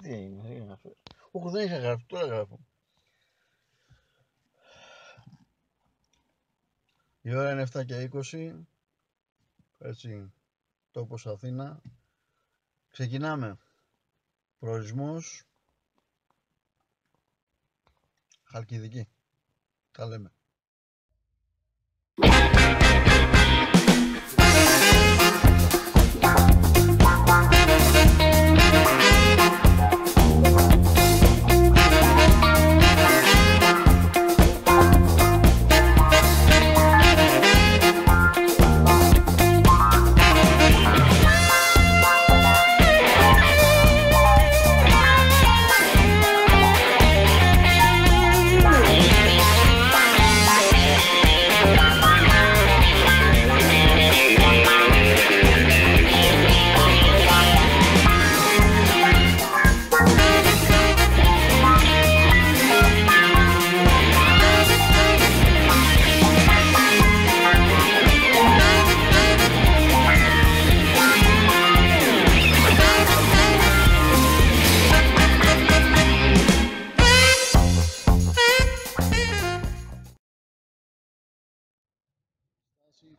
τι έγινε. Όχι, δεν είχα γράψει, τώρα γράφω. Η ώρα είναι 7 και 20. Έτσι, τόπος Αθήνα. Ξεκινάμε. Προορισμός Χαλκιδική. Τα λέμε.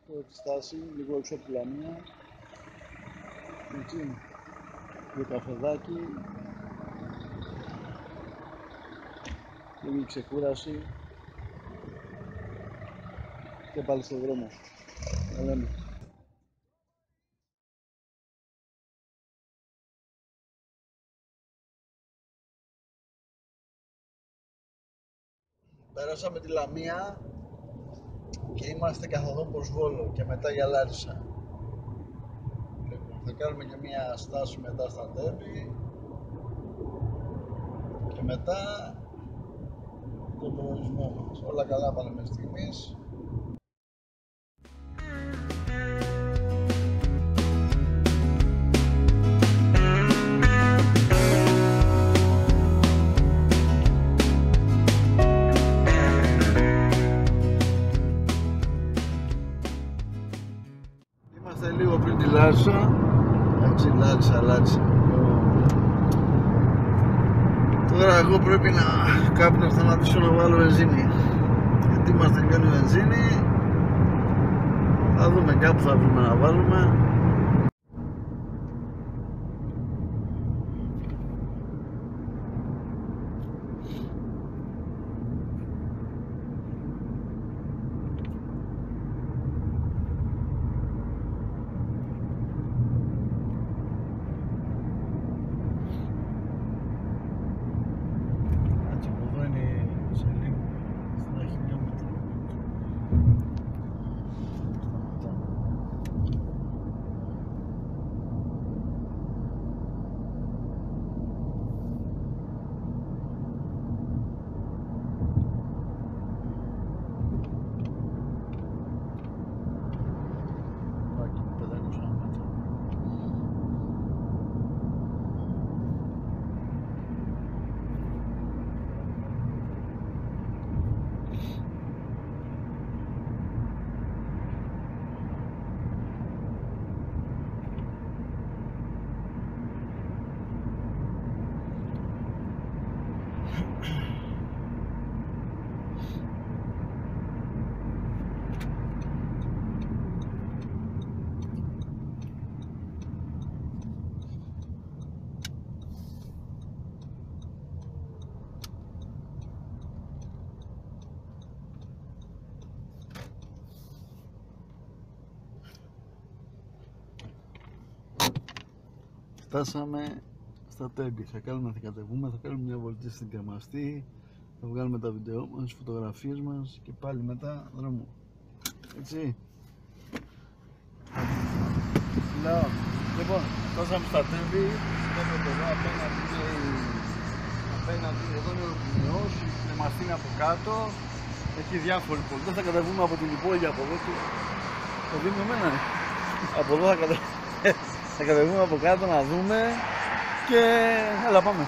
Πρώτη στάση, λίγο έξω από τη Λαμία, έτσι, για καφεδάκι, λίγη ξεκούραση και πάλι στο δρόμο. Τα λέμε. Πέρασαμε τη Λαμία και είμαστε καθοδόν προς Βόλο και μετά για Λάρισα. Θα κάνουμε και μια στάση μετά στα Τέμπη και μετά τον προορισμό μας. Όλα καλά πάνε μέχρι στιγμής. Λίγο πριν τη Λάρισα, έτσι, Λάρισα. Τώρα εγώ πρέπει κάπου να σταματήσω να βάλω βενζίνη, γιατί μας τελειώνει η βενζίνη. Θα δούμε, κάπου θα βρούμε να βάλουμε. Φτάσαμε στα Τέμπη, θα κατεβούμε, θα κάνουμε μια βολτή στην Κρεμαστή, θα βγάλουμε τα βίντεο μας, τις φωτογραφίες μας και πάλι μετά δρόμο. Έτσι. Λοιπόν, φτάσαμε στα Τέμπη, βλέπετε εδώ απέναντι εδώ είναι ο Ορκουνιός, η Κρεμαστή είναι από κάτω, έχει διάφοροι πολιτές, θα κατεβούμε από την υπόγεια από εδώ και το δίνουμε εμένα. Από εδώ θα κατεβούμε από κάτω να δούμε και έλα πάμε.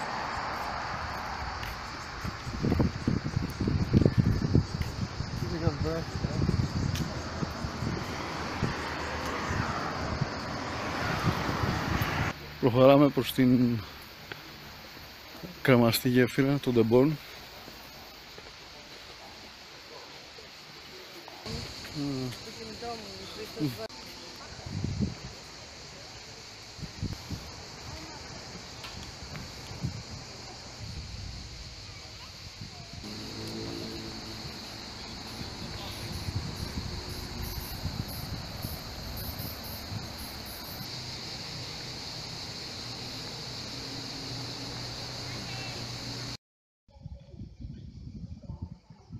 Προχωράμε προς την Κρεμαστή γέφυρα των Τεμπών.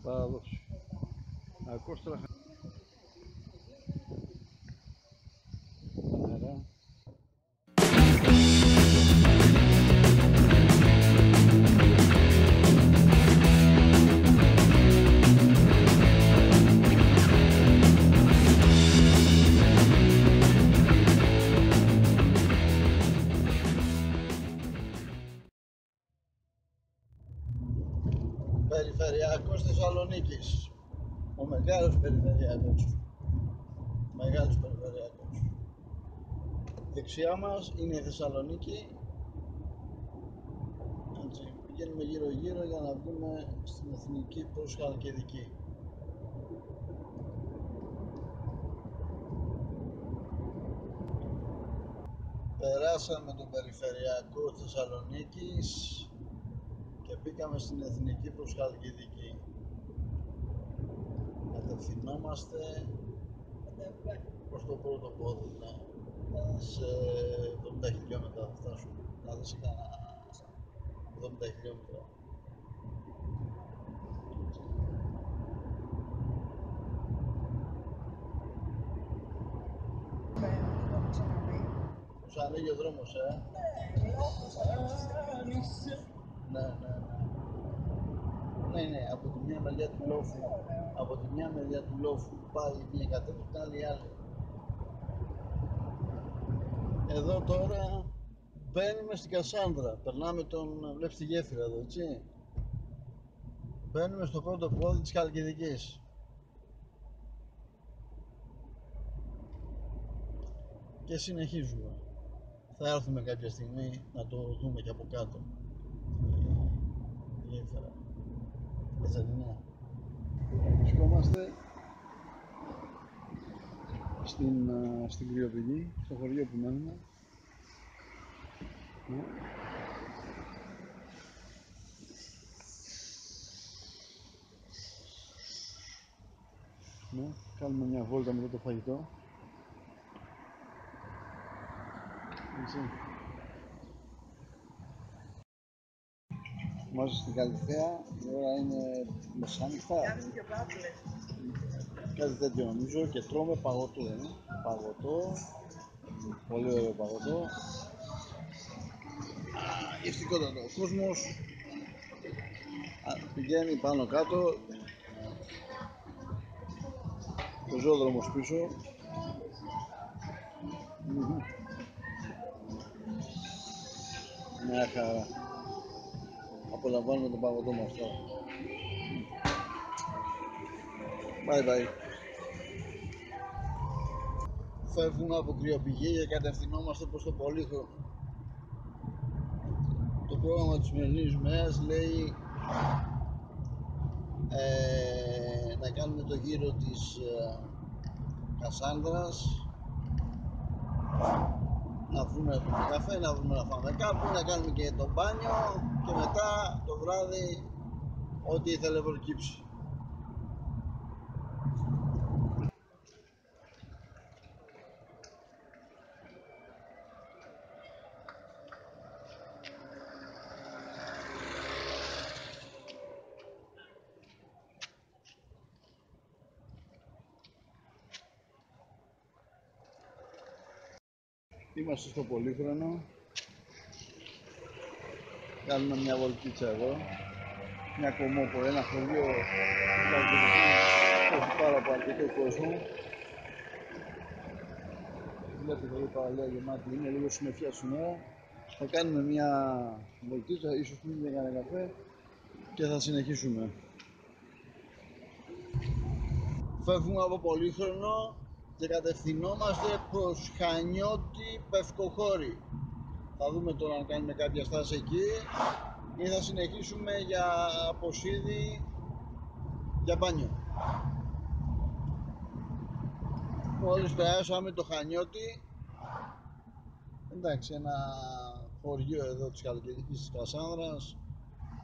Παραδόση. Ακόστρα. Πανερά. Περιφερειακός Θεσσαλονίκης. Ο μεγάλος περιφερειακός. Μεγάλος περιφερειακός. Δεξιά μας είναι η Θεσσαλονίκη. Έτσι, πηγαίνουμε γύρω γύρω για να βγούμε στην εθνική προς Χαλκιδική. Περάσαμε τον περιφερειακό Θεσσαλονίκης και μπήκαμε στην εθνική προς Χαλκιδική. Κατευθυνόμαστε προς το πρώτο πόδι, ναι. Σε 70 χιλιόμετρα θα φτάσουμε, δηλαδή σε κανένα 70 χιλιόμετρα. Τους ανοίγει ο δρόμος, Ναι, ναι, ναι. Ναι, ναι, από τη μια μεριά του λόφου, από τη μια μεριά του λόφου πάει μια κατεύθυνση, την άλλη άλλη. Εδώ τώρα μπαίνουμε στην Κασάνδρα, περνάμε τον, βλέπεις τη γέφυρα εδώ, έτσι. Μπαίνουμε στο πρώτο πόδι της Χαλκιδικής. Και συνεχίζουμε. Θα έρθουμε κάποια στιγμή να το δούμε και από κάτω. Η γέφυρα. Έτσι δεν είναι. Βρισκόμαστε στην Κρυοπηγή, στο χωριό που μένουμε. Ναι, κάνουμε μια βόλτα μετά το φαγητό. Έτσι. Είμαστε στην Καλυθέα, η ώρα είναι μεσάνυχτα. Κάτι τέτοιο νομίζω και τρώμε παγωτό, παγωτό, πολύ ωραίο παγωτό. Γευστικότατο. Ο κόσμος πηγαίνει πάνω κάτω, ο ζωόδρομος πίσω. Μια χαρά. Απολαμβάνουμε τον παγωτό μας τώρα. Bye bye. Φεύγουμε από Κρυοπηγή και κατευθυνόμαστε προς το Πολύχρονο. Το πρόγραμμα της σημερινής μέρας λέει να κάνουμε το γύρο της Κασάνδρας, να βρούμε να πούμε καφέ, να βρούμε να φάμε κάπου, να κάνουμε και το μπάνιο και μετά το βράδυ ό,τι ήθελε προκύψει. Είμαστε στο Πολύχρονο. Κάνουμε μια βολτίτσα εδώ. Μια κομμόπολη, ένα χωριό που έχει πάρα από αρκετό κόσμο. Βλέπετε εδώ η παραλία γεμάτη, είναι λίγο συννεφιά σήμερα. Θα κάνουμε μια βολτίτσα, ίσως πίνουμε κανένα καφέ και θα συνεχίσουμε. Φεύγουμε από Πολύχρονο και κατευθυνόμαστε προς Χανιώτη Πευκοχώρη. Θα δούμε τώρα αν κάνουμε κάποια στάση εκεί ή θα συνεχίσουμε για Ποσίδη για μπάνιο. Μόλις περάσαμε το Χανιώτη, εντάξει, ένα χωριό εδώ της καλοκαιρικής της Κασάνδρας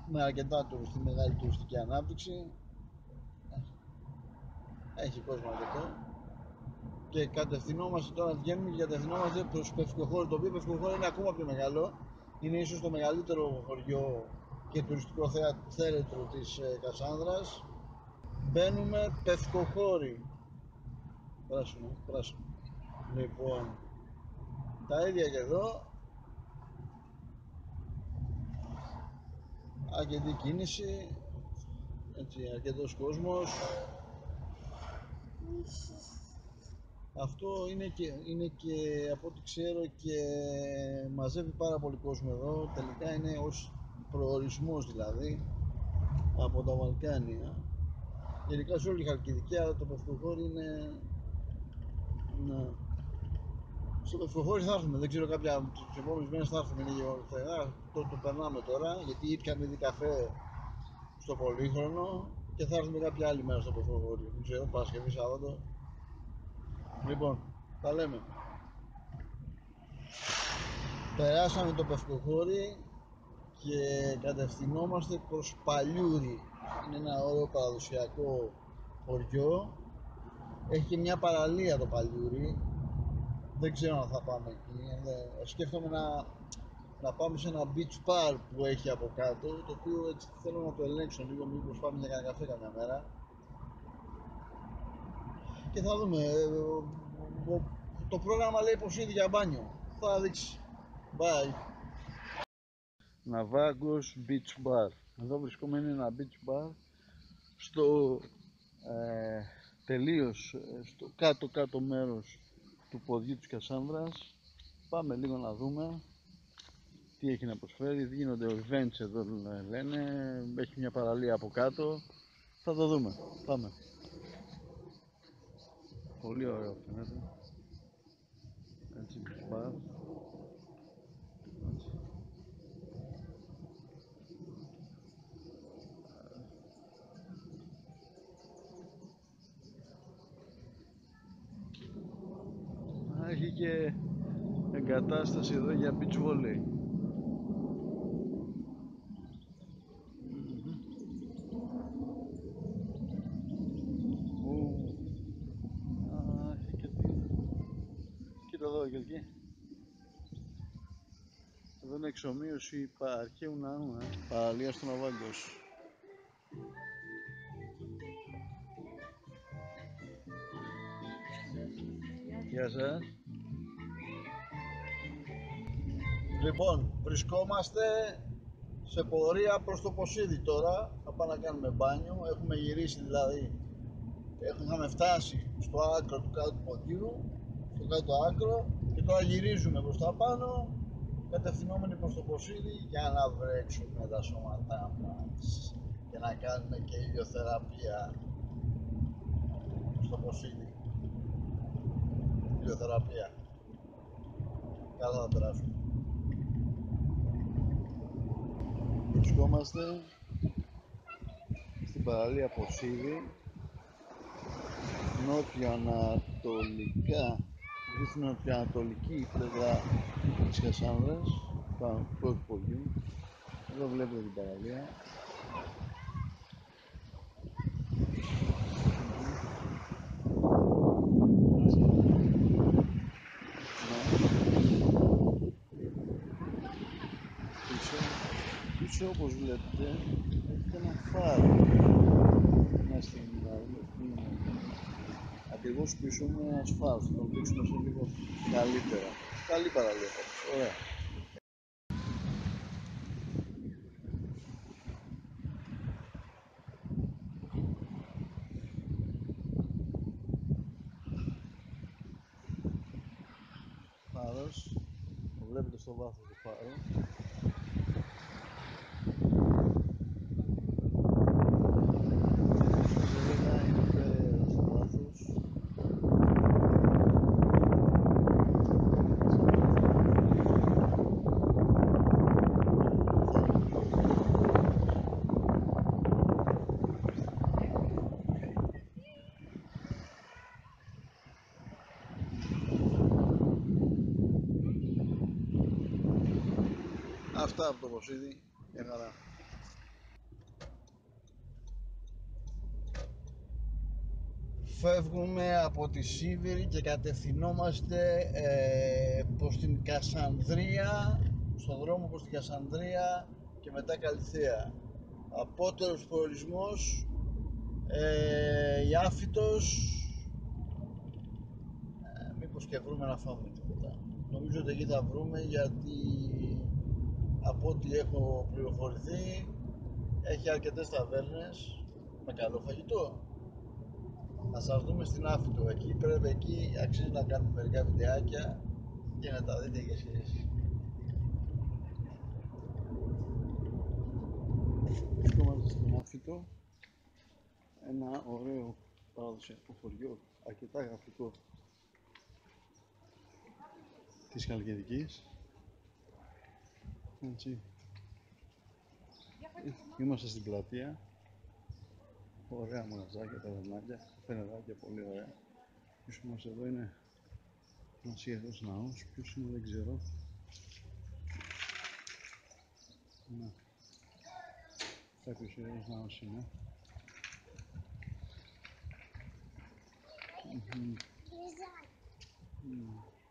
με αρκετά μεγάλη τουριστική ανάπτυξη, έχει κόσμο αρκετό, και κατευθυνόμαστε τώρα, βγαίνουμε και κατευθυνόμαστε προς Πευκοχώρη, το οποίο Πευκοχώρη είναι ακόμα πιο μεγάλο, είναι ίσως το μεγαλύτερο χωριό και τουριστικό θέρετρο της Κασάνδρας. Μπαίνουμε Πευκοχώρη, πράσινο. Λοιπόν, τα ίδια και εδώ, αρκετή κίνηση, έτσι, αρκετός κόσμος. Αυτό είναι και από ό,τι ξέρω και μαζεύει πάρα πολύ κόσμο εδώ. Τελικά είναι ως προορισμός, δηλαδή από τα Βαλκάνια, γενικά σε όλη η Χαλκιδική, αλλά το Πευκοχώρη είναι... Ναι. Στο Πευκοχώρη θα έρθουμε, δεν ξέρω, τους επόμενους μήνες θα έρθουμε, το περνάμε τώρα, γιατί είχαμε ήδη καφέ στο Πολύχρονο και θα έρθουμε κάποια άλλη μέρα στο Πευκοχώρη, δεν ξέρω, Παρασκευή, Σάββατο. Λοιπόν, τα λέμε. Περάσαμε το Πευκοχώρη και κατευθυνόμαστε προς Παλιούρι. Είναι ένα ωραίο παραδοσιακό χωριό, έχει και μια παραλία το Παλιούρι, δεν ξέρω αν θα πάμε εκεί. Σκέφτομαι να πάμε σε ένα beach bar που έχει από κάτω, το οποίο έτσι θέλω να το ελέγξω λίγο, μήπως πάμε για κανένα καφέ καμιά μέρα και θα δούμε. Το πρόγραμμα λέει πως είναι για μπάνιο, θα δείξει. Bye. Ναβάγκος Beach Bar. Εδώ βρισκόμαι, είναι ένα beach bar στο τελείως στο κάτω μέρος του ποδιού της Κασάνδρας. Πάμε λίγο να δούμε τι έχει να προσφέρει. Γίνονται events εδώ, λένε, έχει μια παραλία από κάτω, θα το δούμε. Πάμε. Πολύ ωραίο φαίνεται, έτσι, beach bar. Έχει και εγκατάσταση εδώ για beach volley. Κοίτα εδώ και εκεί. Εδώ είναι εξομοίωση παραρχαίου ναού, παραλία στο Ναβάγκος. Γεια σας. Λοιπόν, βρισκόμαστε σε πορεία προς το Ποσίδι τώρα. Θα πάμε να κάνουμε μπάνιο. Έχουμε γυρίσει, δηλαδή είχαμε φτάσει στο άκρο του κάτω ποδιού, στο κάτω άκρο, και τώρα γυρίζουμε προς τα πάνω, κατευθυνόμενοι προς το Ποσίδι για να βρέξουμε τα σώματά μας και να κάνουμε και ηλιοθεραπεία στο Ποσίδι. Ηλιοθεραπεία. Καλά θα περάσουμε. Βρισκόμαστε στην παραλία Ποσίδι, νότιο-ανατολικά, στην νότιο-ανατολική πλευρά της Κασάνδρας, πάνω του ποδιού. Εδώ βλέπετε την παραλία. Πίσω, όπως βλέπετε, έχει ένα φάρο. Μια στιγμή να δούμε. Ακριβώς πίσω είναι ένας φάρος, θα τον δείξουμε σε λίγο καλύτερα. Καλή παραλία πάντως, ωραία. Φάρος, το βλέπετε στο βάθος του φάρου. Αυτά από το Ποσίδι. Χαρά. Φεύγουμε από τη Σίβηρη και κατευθυνόμαστε προς την Κασανδρία, στον δρόμο προς την Κασανδρία και μετά Καλυθέα. Απότερος προορισμός η Άφυτος, μήπως και βρούμε να φάμε τίποτα. Νομίζω ότι εκεί θα βρούμε, γιατί από ό,τι έχω πληροφορηθεί έχει αρκετές ταβέρνες με καλό φαγητό. Να σας δούμε στην Άφυτο. Εκεί αξίζει να κάνουμε μερικά βιντεάκια και να τα δείτε και εσείς. Βρισκόμαστε στην Άφυτο, ένα ωραίο παραδοσιακό χωριό, αρκετά γραφικό της Χαλκιδικής. Έτσι. Είμαστε στην πλατεία, ωραία μαγαζάκια, ταβερνάκια, φενεδάκια, πολύ ωραία. Πίσω μας εδώ είναι ένας ιερός ναός, ποιος είναι δεν ξέρω. Να, κάποιος ιερός ναός είναι.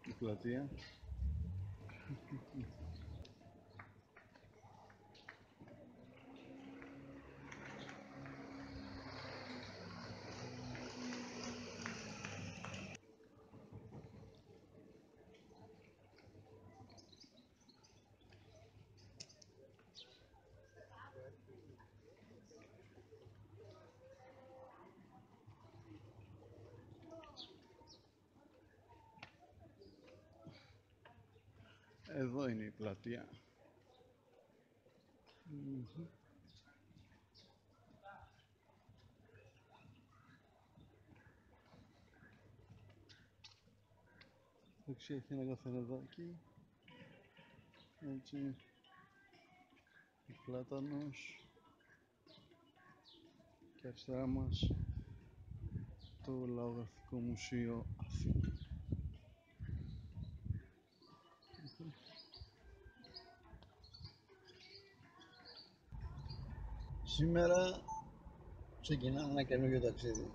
Η πλατεία. Εδώ είναι η πλατεία. Δεξιά έχει ένα καφενεδάκι. Έτσι. Πλάτανος. Και αριστερά μας το Λαογραφικό Μουσείο Αθήνου. Σήμερα ξεκινάμε ένα καινούργιο ταξίδι.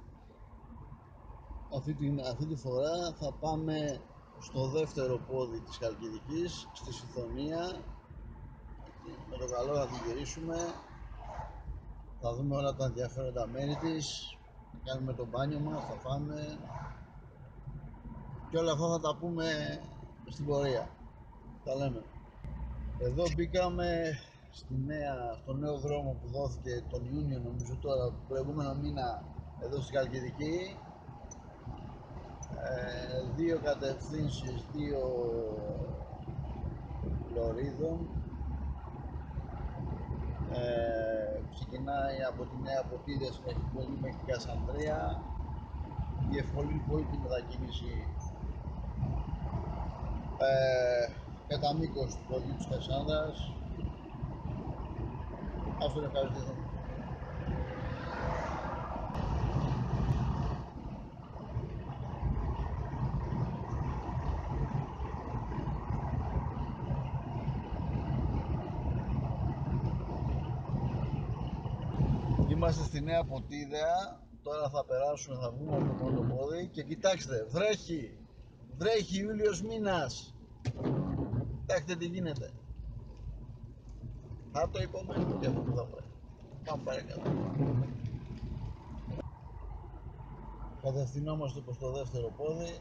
Αυτή τη φορά θα πάμε στο δεύτερο πόδι της Χαλκιδικής, στη Σιθωνία. Με το καλό θα την γυρίσουμε, θα δούμε όλα τα ενδιαφέροντα μέρη της, θα κάνουμε το μπάνιο μας, θα φάμε και όλα αυτά θα τα πούμε στην πορεία. Τα λέμε. Εδώ μπήκαμε στο νέο δρόμο που δόθηκε τον Ιούνιο, νομίζω τώρα, τον προηγούμενο μήνα, εδώ στη Χαλκιδική. Δύο κατευθύνσεις, δύο λωρίδων. Ξεκινάει από τη Νέα Ποτίδες μέχρι την Κασανδρία, διευκολύνει πολύ τη μετακίνηση κατά μήκος του ποδιού της Κασάνδρας. Ας τον ευχαριστήσω. Είμαστε στη Νέα Ποτίδα, τώρα θα περάσουμε, θα βγούμε από το πρώτο πόδι και κοιτάξτε, βρέχει Ιούλιος μήνας. Κοιτάξτε τι γίνεται. Θα το υπομένω και αυτό που θα βρέχει. Πάμε παρακάτω. Κατευθυνόμαστε προς το δεύτερο πόδι.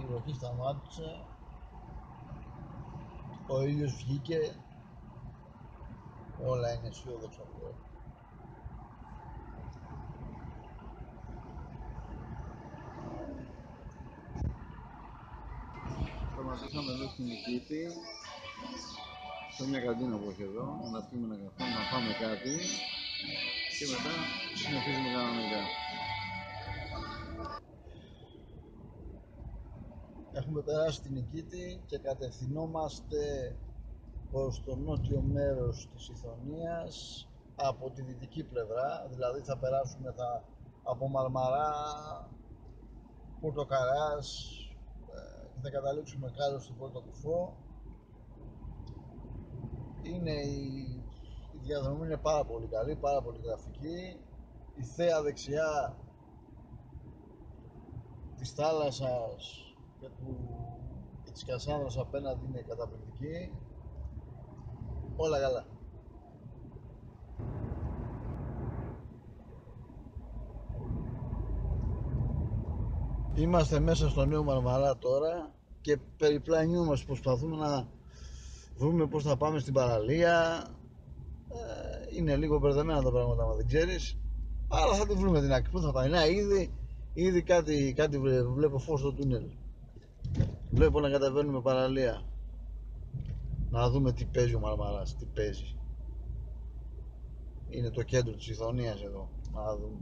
Η βροχή σταμάτησε. Ο ήλιος βγήκε. Όλα είναι αισιόδοξα πλέον. Σταματήσαμε εδώ στην Νικήτη, σε μια καντίνα που έχει εδώ, να πιούμε ένα καφέ, να φάμε κάτι και μετά συνεχίζουμε κανονικά. Έχουμε περάσει την Νικήτη και κατευθυνόμαστε προς το νότιο μέρος της Ιθωνίας από τη δυτική πλευρά, δηλαδή θα περάσουμε από Μαρμαρά, Πορτοκαράς και θα καταλήξουμε κάτω στο Πόρτο Κουφό. Η διαδρομή είναι πάρα πολύ καλή, πάρα πολύ γραφική. Η θέα δεξιά της θάλασσας και της Κασάνδρας απέναντι είναι καταπληκτική. Όλα καλά. Είμαστε μέσα στο Νέο Μαρμαρά τώρα και περιπλανιούμαστε, προσπαθούμε να βρούμε πώς θα πάμε στην παραλία. Είναι λίγο μπερδεμένα τα πράγματα, άμα δεν ξέρεις, αλλά θα τη βρούμε την άκρη. Πού θα πάει? Να, ήδη κάτι βλέπω φως στο τούνελ. Βλέπω να κατεβαίνουμε παραλία. Να δούμε τι παίζει ο Μαρμαράς, τι παίζει. Είναι το κέντρο της Ηθωνίας εδώ. Να δούμε.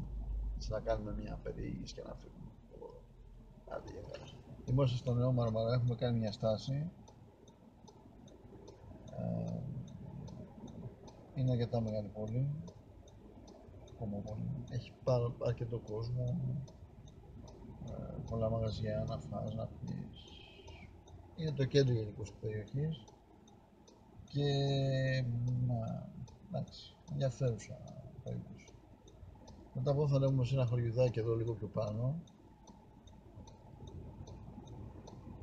Να κάνουμε μια περιήγηση και να φύγουμε. Άντε, για καλά. Είμαστε στο Νέο Μαρμαρά, έχουμε κάνει μια στάση. Είναι αρκετά μεγάλη πόλη. Έχει αρκετό κόσμο. Πολλά μαγαζιά να φας, να πεις. Είναι το κέντρο γενικώς της περιοχής. Και εντάξει, ενδιαφέρουσα περίπτωση. Μετά από θα ανέβουμε σε ένα χωριουδάκι εδώ λίγο πιο πάνω,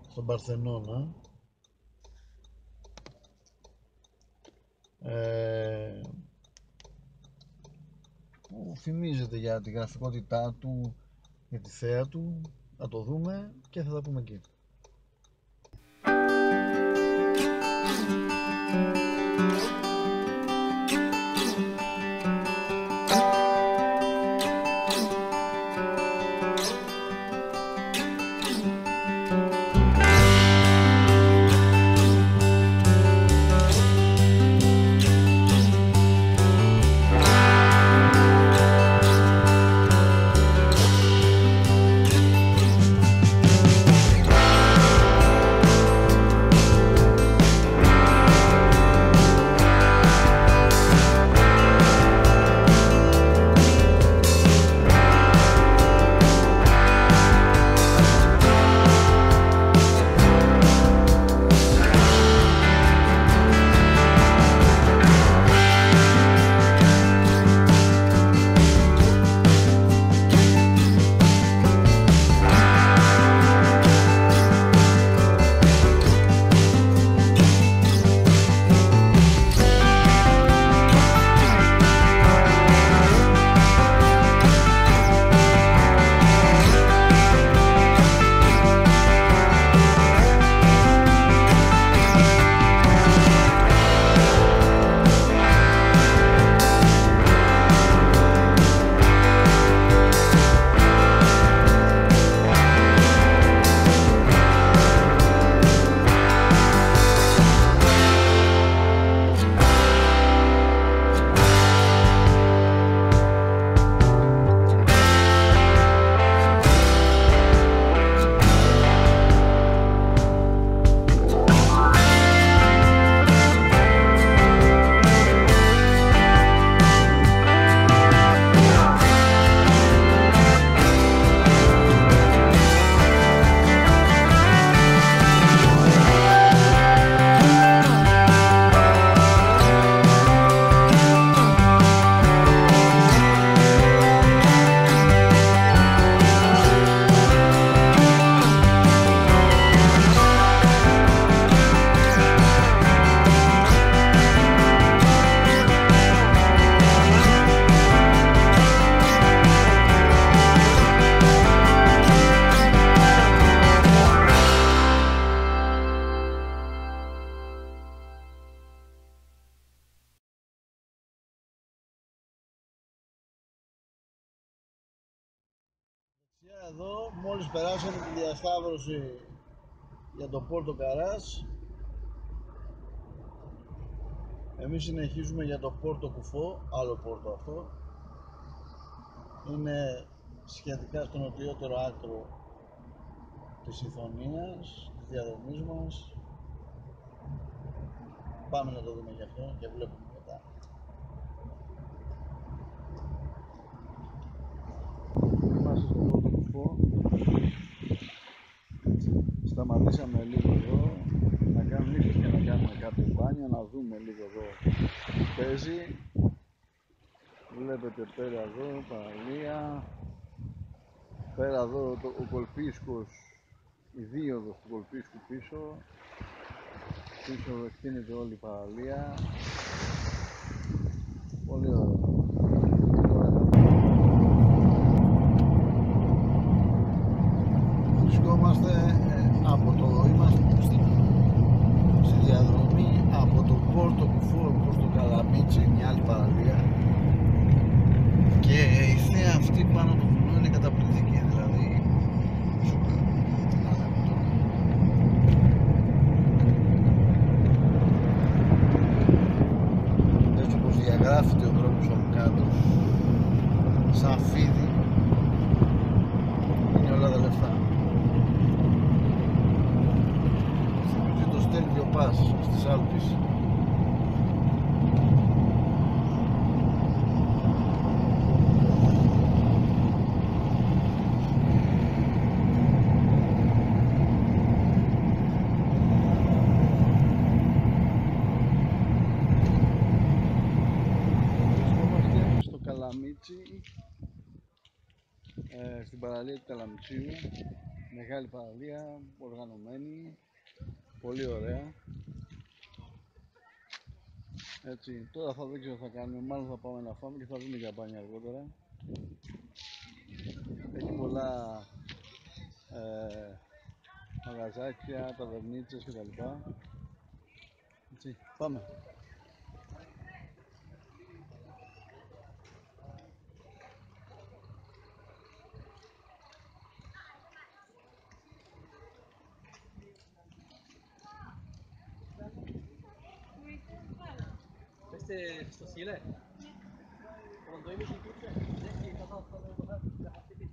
στον Παρθενώνα, που φημίζεται για τη γραφικότητά του, για τη θέα του. Θα το δούμε και θα τα πούμε εκεί. Εδώ μόλις περάσαμε τη διασταύρωση για το Πόρτο Καράς, εμείς συνεχίζουμε για το Πόρτο Κουφό, άλλο πόρτο αυτό. Είναι σχετικά στο νοτιότερο άκρο της Ηθωνίας, της διαδρομής μας. Πάμε να το δούμε γι' αυτό και βλέπουμε μετά. Είμαστε στο Πόρτο Κουφό. Σταματήσαμε Καθίσαμε λίγο εδώ, να κάνουμε ίσως και να κάνουμε κάποιο μπάνιο, να δούμε λίγο εδώ τι παίζει. Βλέπετε πέρα εδώ παραλία, πέρα εδώ ο Κολπίσκος, η δίωδος του Κολπίσκου πίσω εδώ εκτείνεται όλη η παραλία. Πολύ ωραίο. Είμαστε στη διαδρομή από το Πόρτο Κουφούρου προς το Καλαμίτσι, μια άλλη παραλία, και η θέα αυτή πάνω το βουνό είναι καταπληκτική, δηλαδή σούπερ. Έτσι όπως διαγράφεται ο δρόμος από κάτω σαν φίδι, είναι όλα τα λεφτά. Στέλβιο Πας στις Άλπεις. Βρισκόμαστε στο Καλαμίτσι, στην παραλία του Καλαμιτσίου. Μεγάλη παραλία, οργανωμένη, πολύ ωραία. Έτσι, τώρα θα δείξω τι θα κάνουμε, μάλλον θα πάμε να φάμε και θα δούμε για μπάνια αργότερα. Έχει πολλά μαγαζάκια, ταβερνίτσες κτλ. Έτσι, πάμε. Στο στυλέ. Cuando hay multitud, sí, pasamos por el lugar, la parte que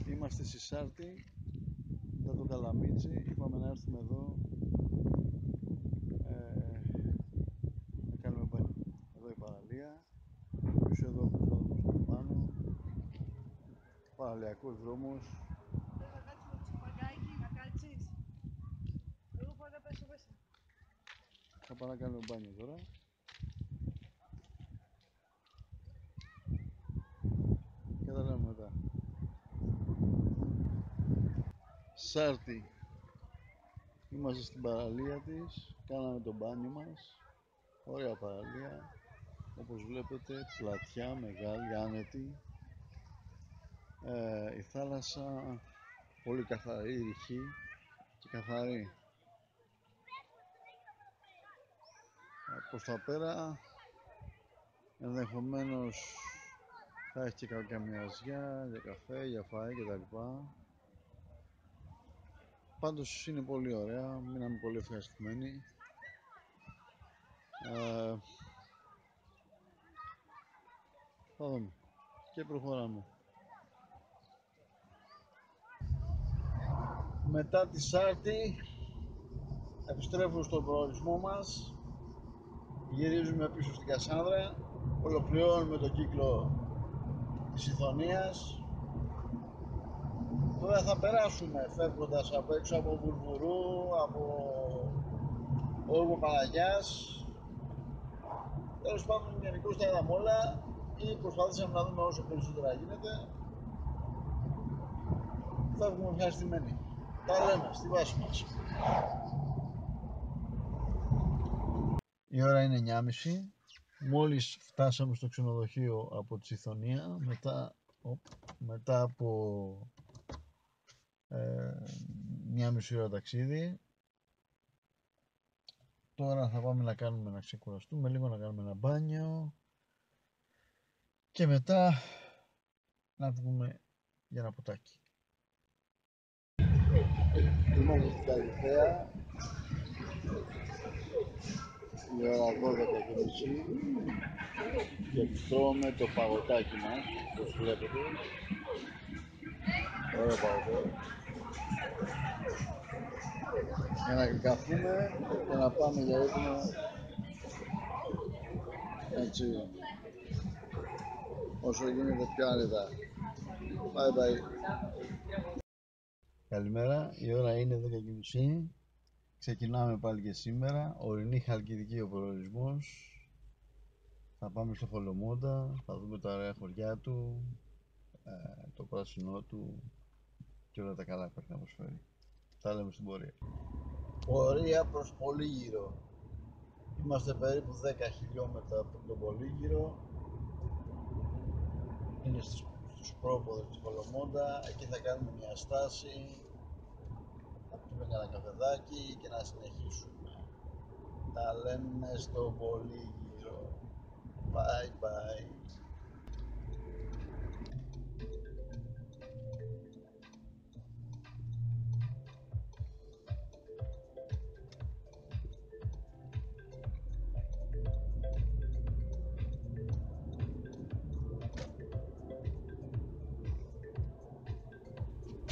Είμαστε στη Σάρτη, μετά το Καλαμίτσι. Είπαμε να έρθουμε εδώ να κάνουμε μπάνιο. Εδώ η παραλία, πίσω εδώ ο δρόμος από πάνω, παραλιακός δρόμος. Θα κάτσουμε τσιπαγάκι να κάτσεις. Εγώ πάω να πέσω μέσα. Θα πάμε να κάνουμε μπάνιο τώρα. Και τα λέμε μετά. Σάρτη. Είμαστε στην παραλία της, κάναμε το μπάνιο μας. Ωραία παραλία, όπως βλέπετε, πλατιά, μεγάλη, άνετη. Η θάλασσα πολύ καθαρή, ρηχή και καθαρή. Προς τα πέρα ενδεχομένως θα έχει και κάποια μοιρασιά για καφέ, για φαΐ κτλ. Πάντως είναι πολύ ωραία, μείναμε πολύ ευχαριστημένοι. Θα δούμε και προχωράμε. Μετά τη Σάρτη επιστρέφουμε στον προορισμό μας, γυρίζουμε πίσω στην Κασάνδρα, ολοκληρώνουμε τον κύκλο της Ηθωνίας. Τώρα θα περάσουμε φεύγοντας από έξω από Βουρβουρού, από Όργο Παναγιάς. Τέλος πάντων, γενικώς τα είδαμε όλα ή προσπαθήσαμε να δούμε όσο περισσότερα γίνεται. Φεύγουμε ευχαριστημένοι. Τα λέμε στη βάση μας. Η ώρα είναι 9.30. Μόλις φτάσαμε στο ξενοδοχείο από τη Ηθωνία μετά από μια μισή ώρα ταξίδι. Τώρα θα πάμε να κάνουμε να ξεκουραστούμε λίγο, να κάνουμε ένα μπάνιο και μετά να βγούμε για ένα ποτάκι. Είμαστε στην Καλυθέα, η ώρα 12:30 και τρώμε το παγωτάκι μας, όπως βλέπετε. Ωραίο παγωτό. για να καθούμε και να πάμε για ύπνο. Έτσι, όσο γίνεται πιο άνετα. Bye bye. Καλημέρα, η ώρα είναι 10:30. Ξεκινάμε πάλι και σήμερα. Ορεινή Χαλκιδική ο προορισμός. Θα πάμε στο Χολομόντα, θα δούμε τα ωραία χωριά του, το πράσινό του και όλα τα καλά που έχει να προσφέρει. Τα λέμε στην πορεία. Πορεία προς Πολύγυρο. Είμαστε περίπου 10 χιλιόμετρα από τον Πολύγυρο. Είναι στους πρόποδες του Χολομόντα. Εκεί θα κάνουμε μια στάση, θα πιούμε κανένα καφεδάκι και να συνεχίσουμε. Τα λέμε στο Πολύγυρο. Bye bye.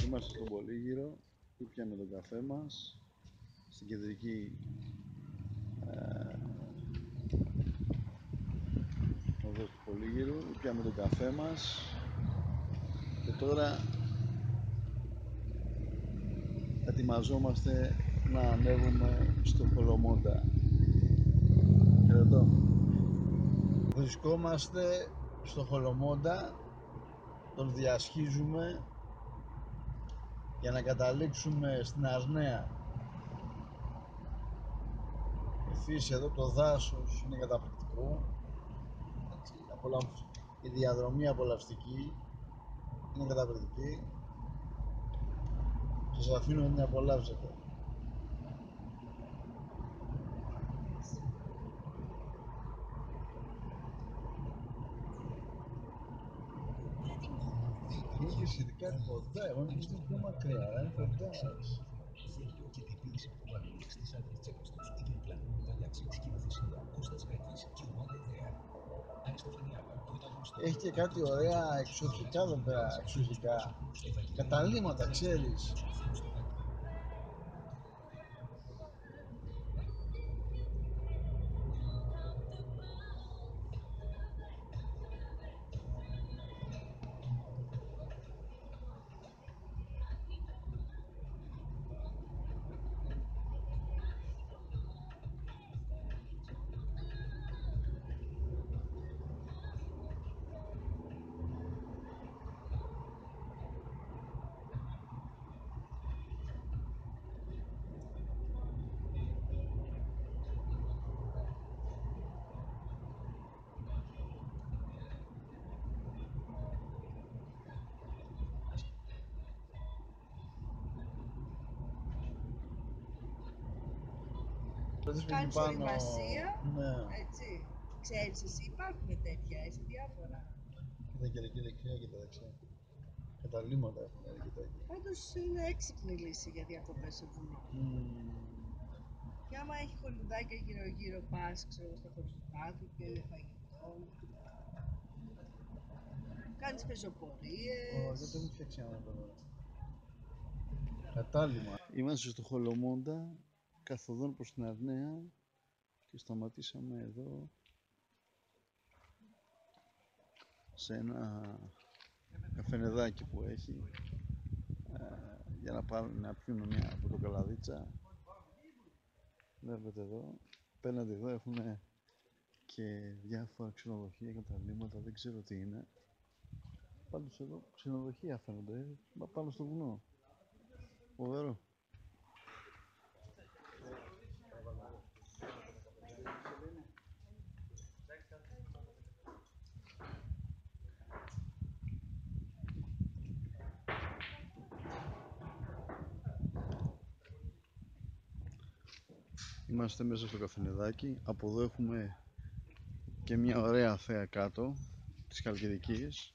Είμαστε στον Πολύγυρο, που πιάμε τον καφέ μας στην κεντρική οδό του Πολύγυρου, πιάμε τον καφέ μας και τώρα ετοιμαζόμαστε να ανέβουμε στο Χολομόντα. Χαιρετώ. Βρισκόμαστε στο Χολομόντα, τον διασχίζουμε για να καταλήξουμε στην Αρναία. Η φύση εδώ, το δάσος είναι καταπληκτικό. Η διαδρομή απολαυστική είναι καταπληκτική. Σας αφήνω να την απολαύσετε. Είναι και σχετικά κοντά, εγώ νομίζω ότι είναι πιο μακριά, αλλά είναι κοντά. Και την επίλυση προβάλλοντες της άδειας Τσέκοστος για πλανούν ταξί σκηνοθεσία Κώστας Γκάκης και ομάδα ιδέα. Αριστοφανιάδα, πρωταγωνιστή. Έχει και κάτι ωραία εξοχικά εδώ πέρα, εξοχικά. Καταλύματα, ξέρεις. Κάνεις οριμασία, Ναι. έτσι. Ξέρεις εσύ, υπάρχουν τέτοια, έτσι διάφορα. Κοίτα και δεξιά και τα δεξιά. Καταλύματα έχουν και τα εκεί. Πάντως είναι έξυπνη λύση για διακοπές σε βουνό. Και άμα έχει χολουδάκια γύρω-γύρω, πας ξέρω στα χορτοφάδια και φαγητό. Κάνεις πεζοπορίες. Δεν το έχουν φτιάξει άνθρωπο τώρα. Κατάλημα. Είμαστε στο Χολομόντα, καθοδόν προς την Αρναία και σταματήσαμε εδώ σε ένα καφενεδάκι που έχει για να πάμε να πιούμε μια πορτοκαλαδίτσα. Βλέπετε εδώ, απέναντι εδώ έχουν και διάφορα ξενοδοχεία, καταλύματα, δεν ξέρω τι είναι. Πάντως εδώ ξενοδοχεία φαίνονται, πάνω στο βουνό. Φοβερό. Είμαστε μέσα στο καφενεδάκι. Από εδώ έχουμε και μια ωραία θέα κάτω της Χαλκιδικής.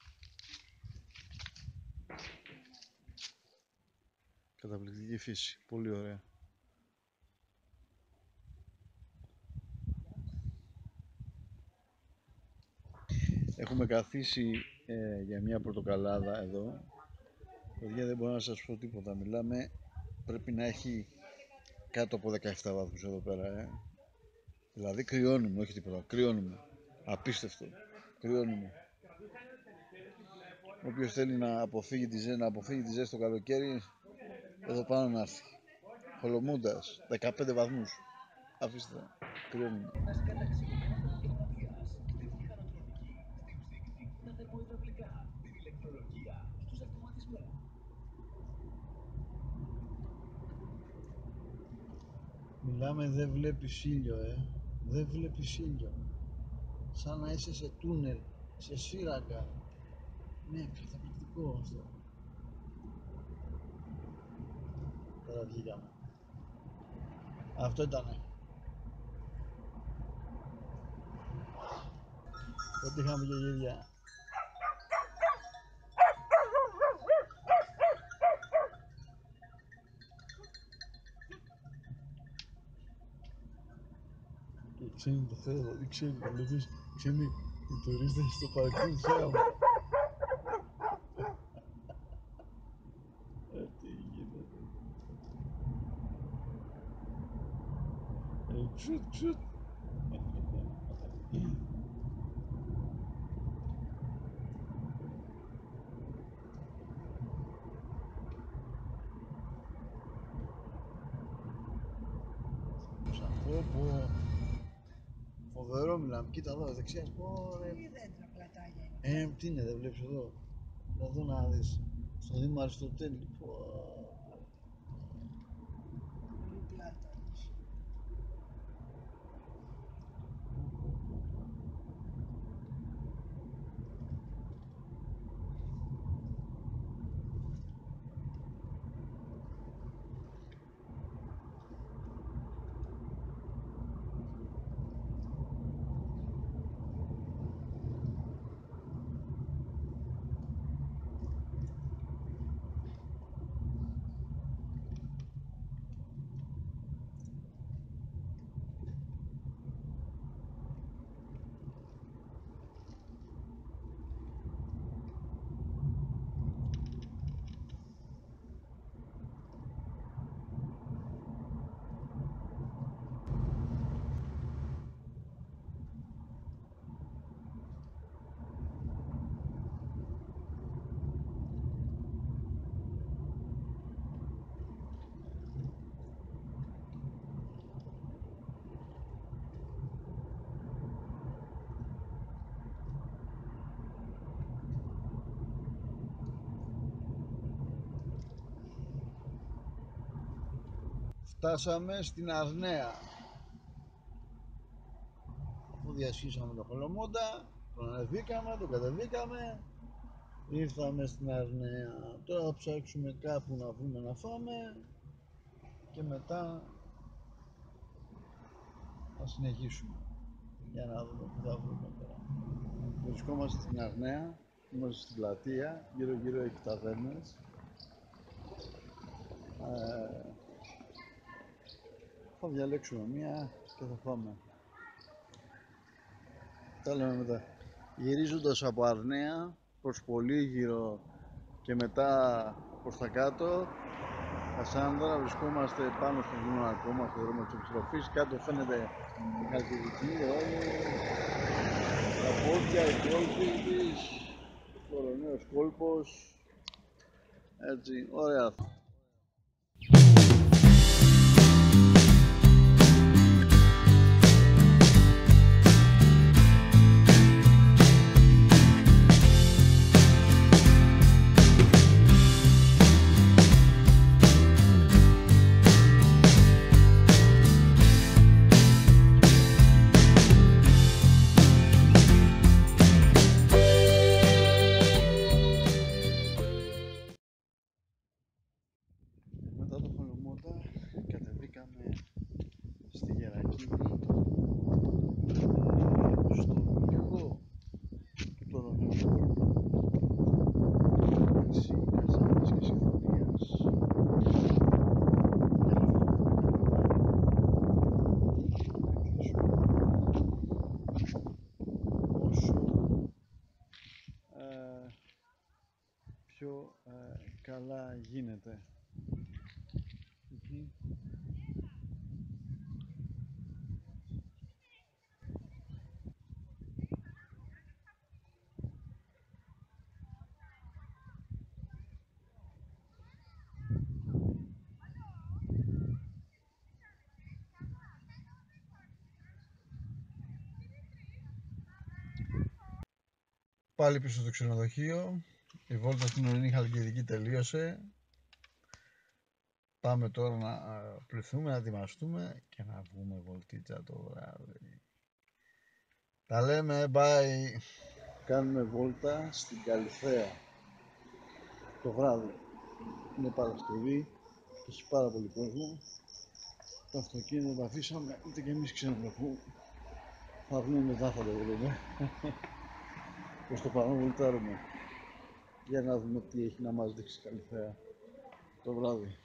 Καταπληκτική φύση, πολύ ωραία. Έχουμε καθίσει για μια πορτοκαλάδα εδώ. Παιδιά, δεν μπορώ να σας πω τίποτα. Μιλάμε, πρέπει να έχει κάτω από 17 βαθμούς εδώ πέρα, Δηλαδή κρυώνουμε, όχι τίποτα, κρυώνουμε. Απίστευτο, κρυώνουμε. Όποιος θέλει να αποφύγει τη ζέστη το καλοκαίρι, εδώ πάνω να έρθει. Χολομούντας, 15 βαθμούς. Αφήστε, κρυώνουμε. Τα σκαταξιμένα των επαγγελματίας, στη μηχανοτρονική, στην ψύκτη, τα θερμοϊδραυλικά, την ηλεκτρολογία, στους αυτοματισμούς. Μιλάμε, δεν βλέπεις ήλιο, δεν βλέπεις ήλιο. Σαν να είσαι σε τούνελ, σε σύραγγα. Ναι, καταπληκτικό αυτό. Τώρα βγήκαμε. Αυτό ήτανε. Τότε είχαμε και γύρια. Ξένοι το θέλω, δηλαδή ξένοι, βλέπεις, ξένοι οι τουρίστες στο παρκούν θέαμα. Τι γίνεται. Ξουτ, ξουτ. Πω, φοβερό μιλάμε. Κοίτα εδώ, δεξιά. Τι δέντρα πλατάνια είναι. Τι είναι, δεν βλέπεις εδώ. Εδώ να δεις. Στο Δήμο Αριστοτέλη. Πολύ πλάτανες. Φτάσαμε στην Αρναία. Αφού διασχίσαμε το Χολομόντα, τον ανεβήκαμε, τον κατεβήκαμε, ήρθαμε στην Αρναία. Τώρα θα ψάξουμε κάπου να βρούμε να φάμε και μετά θα συνεχίσουμε. Για να δούμε τι θα βρούμε τώρα. Βρισκόμαστε στην Αρναία, είμαστε στην πλατεία, γύρω γύρω έχει ταβέρνες. Θα διαλέξουμε μία και θα πάμε. Τα λέμε μετά. Γυρίζοντας από Αρναία προς Πολύγυρο και μετά προς τα κάτω, Κασάνδρα, βρισκόμαστε πάνω στο βουνό ακόμα, στο δρόμο της επιστροφής. Κάτω φαίνεται η Χαλκιδική, τα πόδια, οι κόλποι της, ο Κοροναίος κόλπος, έτσι, ωραία. Μετά το Χολομόντα κατεβήκαμε στη Γερακίνη, στο μυχό του Τωροναίου κόλπου, μεταξύ Καζάνης και Συμφωνίας. Όσο πιο καλά γίνεται. Πάλι πίσω στο ξενοδοχείο. Η βόλτα στην ορεινή Χαλκιδική τελείωσε. Πάμε τώρα να πληθούμε, να ετοιμαστούμε και να βγούμε βολτίτσα το βράδυ. Τα λέμε, bye! Κάνουμε βόλτα στην Καλυθέα το βράδυ. Είναι Παρασκευή και έχει πάρα πολύ κόσμο. Το αυτοκίνητο το αφήσαμε, ούτε και εμείς ξέρουμε πού. Θα βγούμε μετά, θα το βρούμε. Προς το παρόν βολτάρουμε. Για να δούμε τι έχει να μας δείξει η Καλυθέα το βράδυ.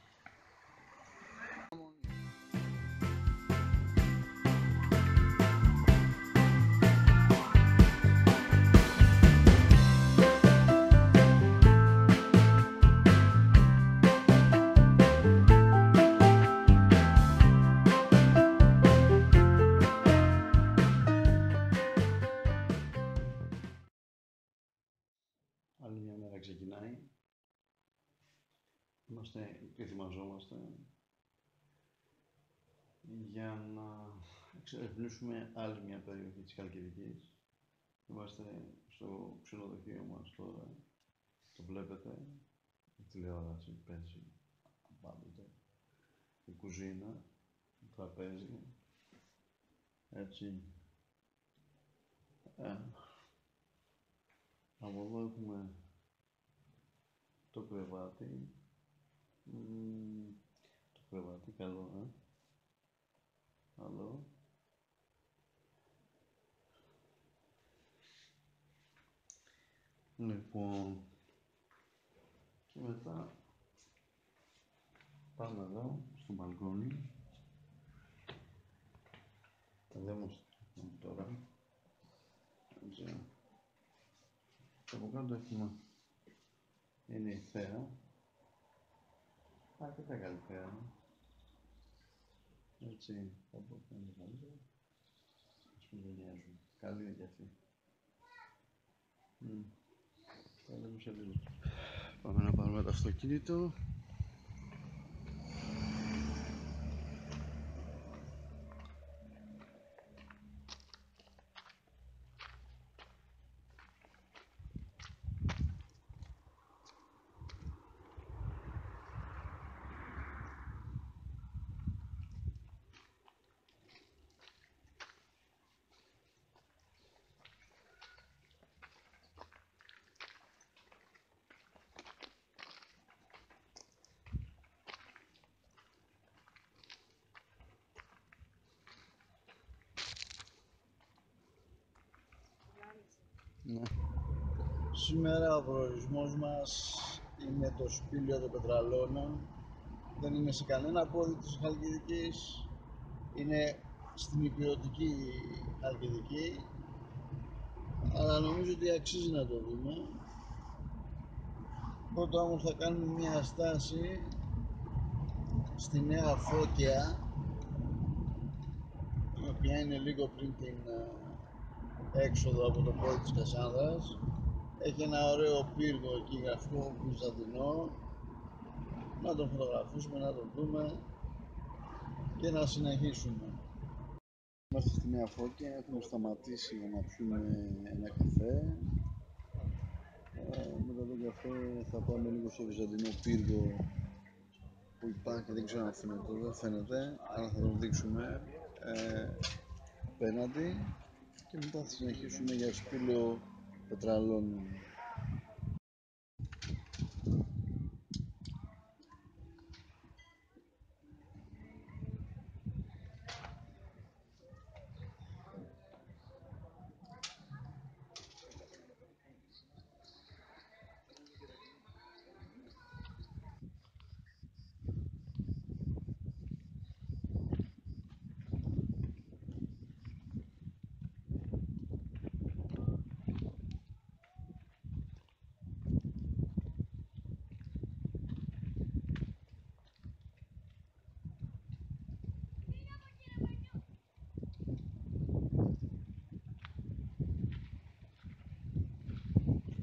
Άλλη μια μέρα ξεκινάει. Ετοιμαζόμαστε για να εξερευνήσουμε άλλη μια περιοχή της Χαλκιδικής. Είμαστε στο ξενοδοχείο μας τώρα. Το βλέπετε. Η τηλεόραση παίζει πάντοτε. Η κουζίνα, το τραπέζι. Έτσι. Από εδώ έχουμε το κρεβάτι. Το κρεβάτι, καλό, Καλό. Λοιπόν, και μετά πάμε εδώ, στο μπαλκόνι. Θα δούμε τώρα. Έτσι. Και από κάτω έχουμε, είναι η θέα. Αρκετά καλή θέα. Έτσι, θα πω ότι είναι καλύτερα. Ας πούμε δεν νοιάζουν. Καλή είναι και αυτή. Θα λέμε σε λίγο. Πάμε να πάρουμε το αυτοκίνητο. Ναι. Σήμερα ο προορισμός μας είναι το σπήλαιο των Πετραλώνων. Δεν είναι σε κανένα πόδι της Χαλκιδικής. Είναι στην υπηρετική Χαλκιδική. Αλλά νομίζω ότι αξίζει να το δούμε. Πρώτα όμως θα κάνουμε μια στάση στη Νέα Φώκια, η οποία είναι λίγο πριν την έξοδο από το πόδι της Κασάνδρας. Έχει ένα ωραίο πύργο εκεί, γραφικό Βυζαντινό. Να τον φωτογραφίσουμε, να τον δούμε και να συνεχίσουμε. Είμαστε στη Νέα Φώκια, έχουμε σταματήσει για να πιούμε ένα καφέ. Μετά τον καφέ θα πάμε λίγο στο Βυζαντινό πύργο που υπάρχει, δεν ξέρω αν φαίνεται εδώ, φαίνεται, αλλά θα τον δείξουμε απέναντι και μετά θα συνεχίσουμε για σπήλαιο Πετραλώνων.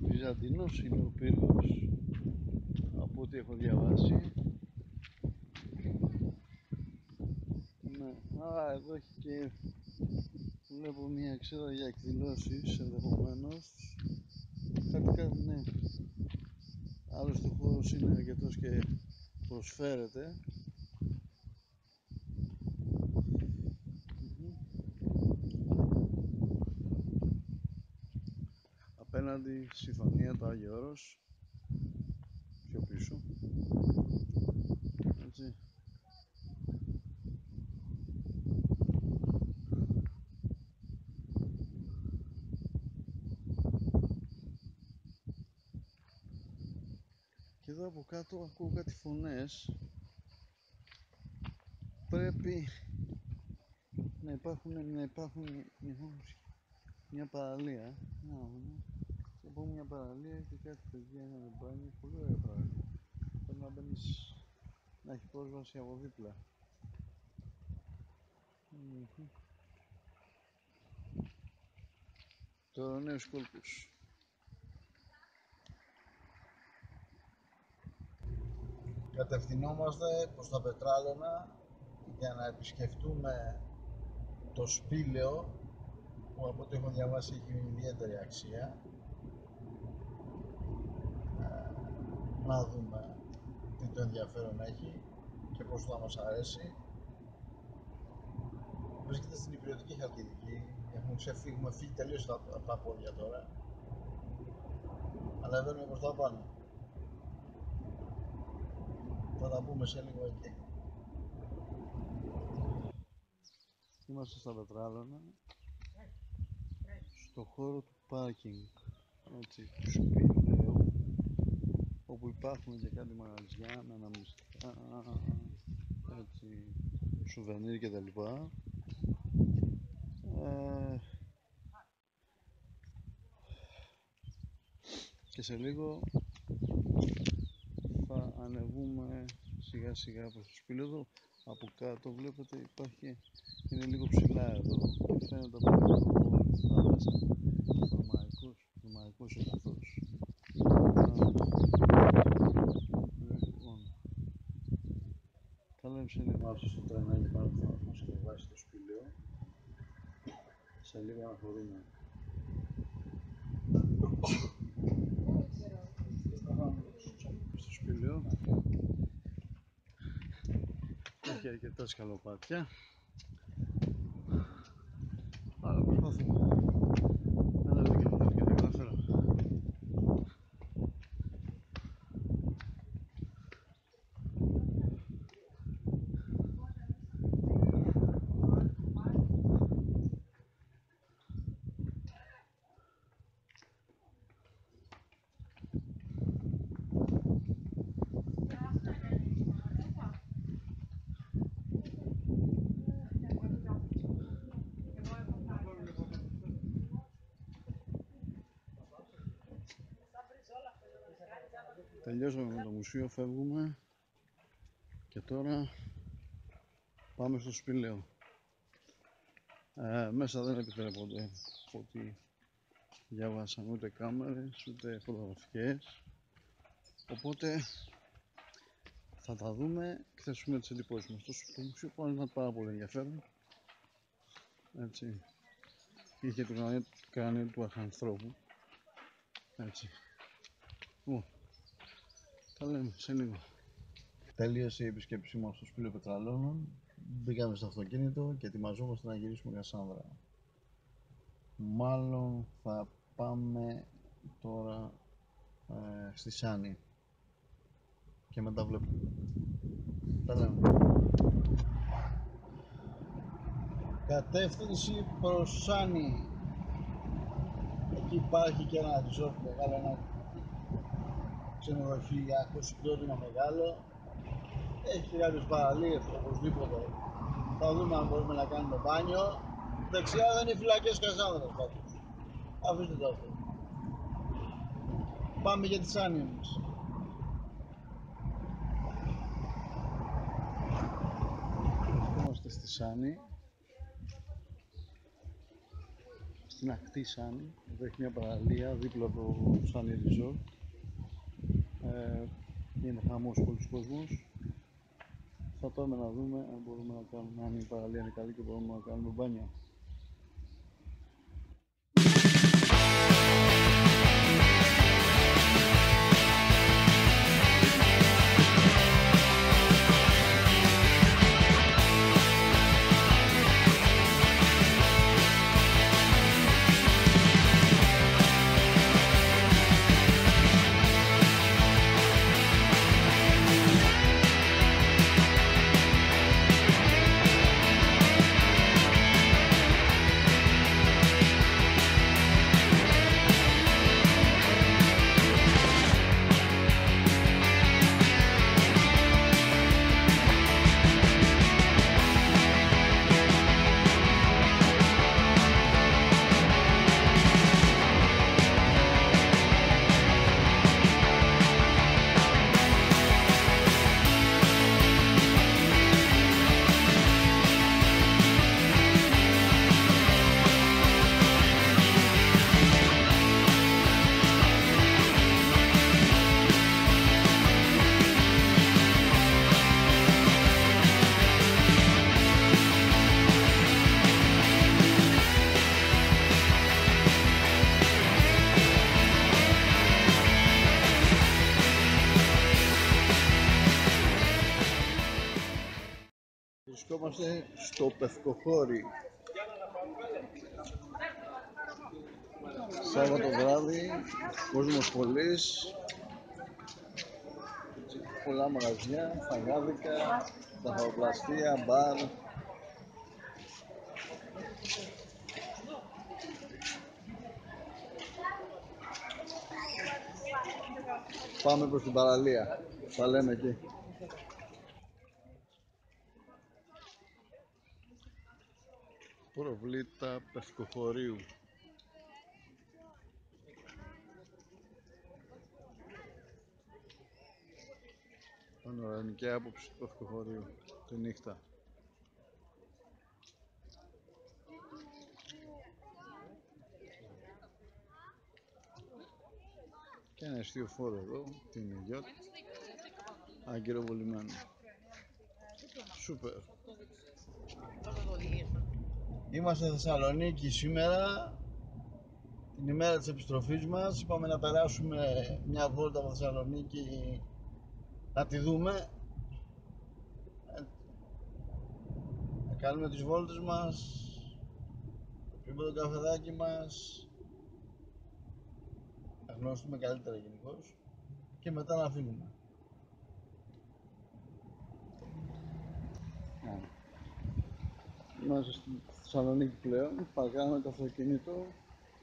Βυζαντινός είναι ο πύργος, από ό,τι έχω διαβάσει. Ναι, εδώ έχει και βλέπω μια εξέδρα για εκδηλώσεις ενδεχομένως. ναι. Άλλωστε ο χώρος είναι αρκετός και προσφέρεται. Απέναντι συμφωνία το Άγιο Όρος, πιο πίσω, έτσι. Και εδώ από κάτω ακούω κάτι φωνές. Πρέπει να υπάρχουν μια παραλία. Και από μια παραλία και κάτι παιδιά να μπάνιο. Πολύ ωραία παραλία. Πρέπει να μπαίνεις, να έχει πρόσβαση από δίπλα. Τώρα νέους κόλπους. Κατευθυνόμαστε προς τα Πετράλαινα για να επισκεφτούμε το σπήλαιο που από ό,τι έχω διαβάσει έχει ιδιαίτερη αξία. Να δούμε τι το ενδιαφέρον έχει και πώς θα μας αρέσει. Βρίσκεται στην υπηρετική Χαλκιδική. Έχουμε φύγει τελείως από τα πόδια τώρα. Ανεβαίνουμε προς τα πάνω. Θα τα πούμε σε λίγο εκεί. Είμαστε στα Πετράλαινα, στο χώρο του πάρκινγκ, έτσι, του σπηλαίου, όπου υπάρχουν και κάτι μαγαζιά με αναμνηστικά, έτσι, σουβενίρ και τα λοιπά. Και σε λίγο θα ανεβούμε σιγά σιγά προς το σπήλαιο. Εδώ από κάτω βλέπετε υπάρχει, είναι λίγο ψηλά εδώ και φαίνεται από κάτω τη θάλασσα, θερμαϊκός ερυθρός. Λοιπόν, θα λέμε σε λίγο. Είμαστε στο τρενάκι πάνω που θα μας κατεβάσει το σπήλαιο. Σε λίγο αναχωρούμε. Στο σπήλαιο έχει αρκετά σκαλοπάτια, αλλά προσπαθούμε να δούμε και θα τα καταφέρω. Τελειώσαμε με το μουσείο, φεύγουμε και τώρα πάμε στο σπήλαιο. Μέσα δεν επιτρέπονται, ότι διαβάσαμε, ούτε κάμερες ούτε φωτογραφικές, οπότε θα τα δούμε και θα σου πούμε τις εντυπώσεις μας. Το μουσείο πάνω ήταν πάρα πολύ ενδιαφέρον, έτσι. Είχε το κρανίο του αρχανθρώπου, έτσι. Τα λέμε σε λίγο. Τελείωσε η επισκέψη μας στο σπήλαιο Πετραλώνων. Μπήκαμε στο αυτοκίνητο και ετοιμαζόμαστε να γυρίσουμε Κασάνδρα. Μάλλον θα πάμε τώρα στη Σάνη και μετά βλέπουμε. Τα λέμε. Κατεύθυνση προς Σάνη. Εκεί υπάρχει και ένα resort μεγάλο, ένα ξενοδοχειακό συγκρότημα μεγάλο. Έχει και κάποιες παραλίες οπωσδήποτε. Θα δούμε αν μπορούμε να κάνουμε μπάνιο. Δεξιά δεν είναι φυλακές Κασάνδρας πάντως. Αφήστε το αυτό. Πάμε για τη Σάνη εμείς. Είμαστε στη Σάνη. Στην ακτή Σάνη. Εδώ έχει μια παραλία δίπλα από το Σάνη Resort. Είναι χαμός πολλούς κόσμος. Θα πάμε να δούμε αν μπορούμε να κάνουμε, αν η παραλία είναι καλή και μπορούμε να κάνουμε μπάνιο. Βρισκόμαστε στο Πευκοχώρι. Σάββατο βράδυ, κόσμος πολύς, πολλά μαγαζιά, φαγάδικα, ζαχαροπλαστεία, μπαρ. Πάμε προς την παραλία, θα λέμε εκεί. Προβλήτα Πευκοχωρίου. Πανοραμική άποψη του Πευκοχωρίου τη νύχτα. Και ένα εστιοφόρο εδώ, την Γιώτ, αγκυροβολημένο. Σούπερ. Είμαστε στη Θεσσαλονίκη σήμερα, την ημέρα της επιστροφής μας. Είπαμε να περάσουμε μια βόλτα από Θεσσαλονίκη, να τη δούμε, να κάνουμε τις βόλτες μας, να πιούμε το καφεδάκι μας, να γνώσουμε καλύτερα γενικώς και μετά να φύγουμε. Είμαστε στη Θεσσαλονίκη πλέον, παρκάραμε το αυτοκίνητο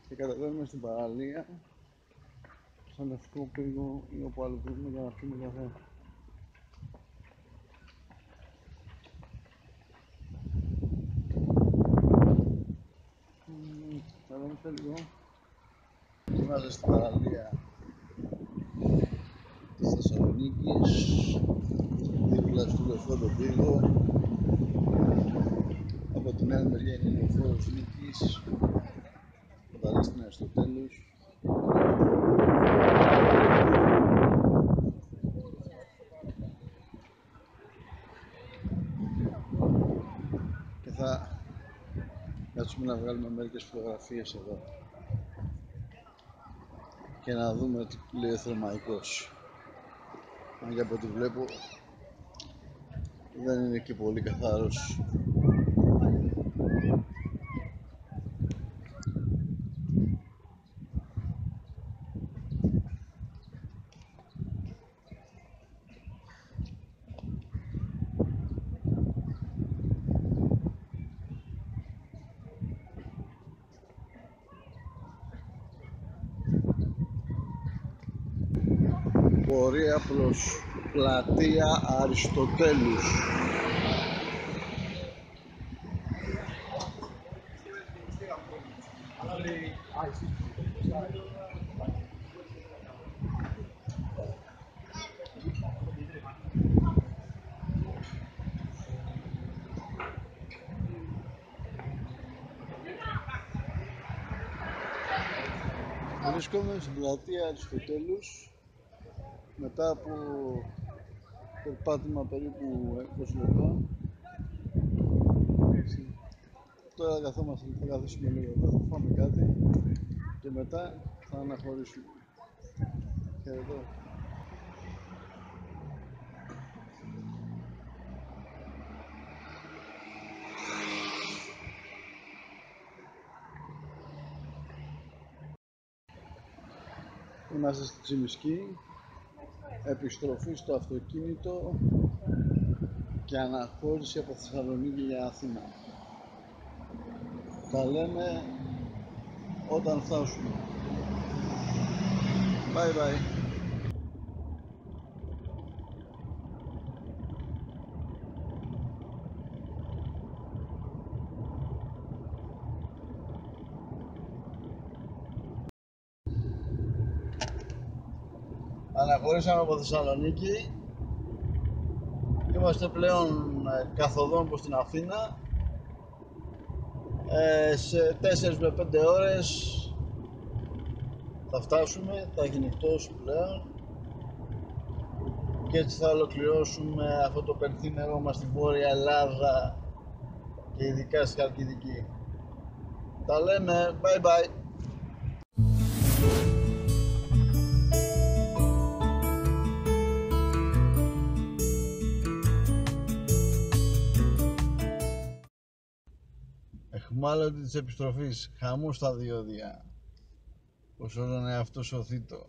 και κατεβαίνουμε στην παραλία, σαν Λευκό Πύργο ή όπου άλλο βρούμε για να πιούμε καφέ. Θα λίγο. Είμαστε στην παραλία της Θεσσαλονίκης, δίπλα στο Λευκό Πύργο. Από την άλλη μεριά είναι η λεωφόρος Νίκης, κοντά στην Αριστοτέλους. Και θα κάτσουμε να βγάλουμε μερικές φωτογραφίες εδώ και να δούμε τι λέει ο Θερμαϊκός. Αν και από ό,τι βλέπω δεν είναι και πολύ καθαρός. Πορεία προς πλατεία Αριστοτέλους. Βρίσκομαι στην πλατεία Αριστοτέλους μετά από περπάτημα περίπου 20 λεπτά. Τώρα καθόμαστε, θα καθίσουμε λίγο εδώ, θα φάμε κάτι και μετά θα αναχωρήσουμε. Χαιρετώ. Είμαστε στη Τσιμισκή, επιστροφή στο αυτοκίνητο και αναχώρηση από Θεσσαλονίκη για Αθήνα. Τα λέμε όταν φτάσουμε. Bye bye. Αναχωρήσαμε από Θεσσαλονίκη. Είμαστε πλέον καθοδόν προς την Αθήνα. Σε 4 με 5 ώρες θα φτάσουμε, θα έχει νυχτώσει πλέον και έτσι θα ολοκληρώσουμε αυτό το πενθήμερο μας στη Βόρεια Ελλάδα και ειδικά στη Χαλκιδική. Τα λέμε, bye bye. Εχμάλωτη της επιστροφής, χαμό στα διόδια. Όσο τον εαυτό σωθήτο.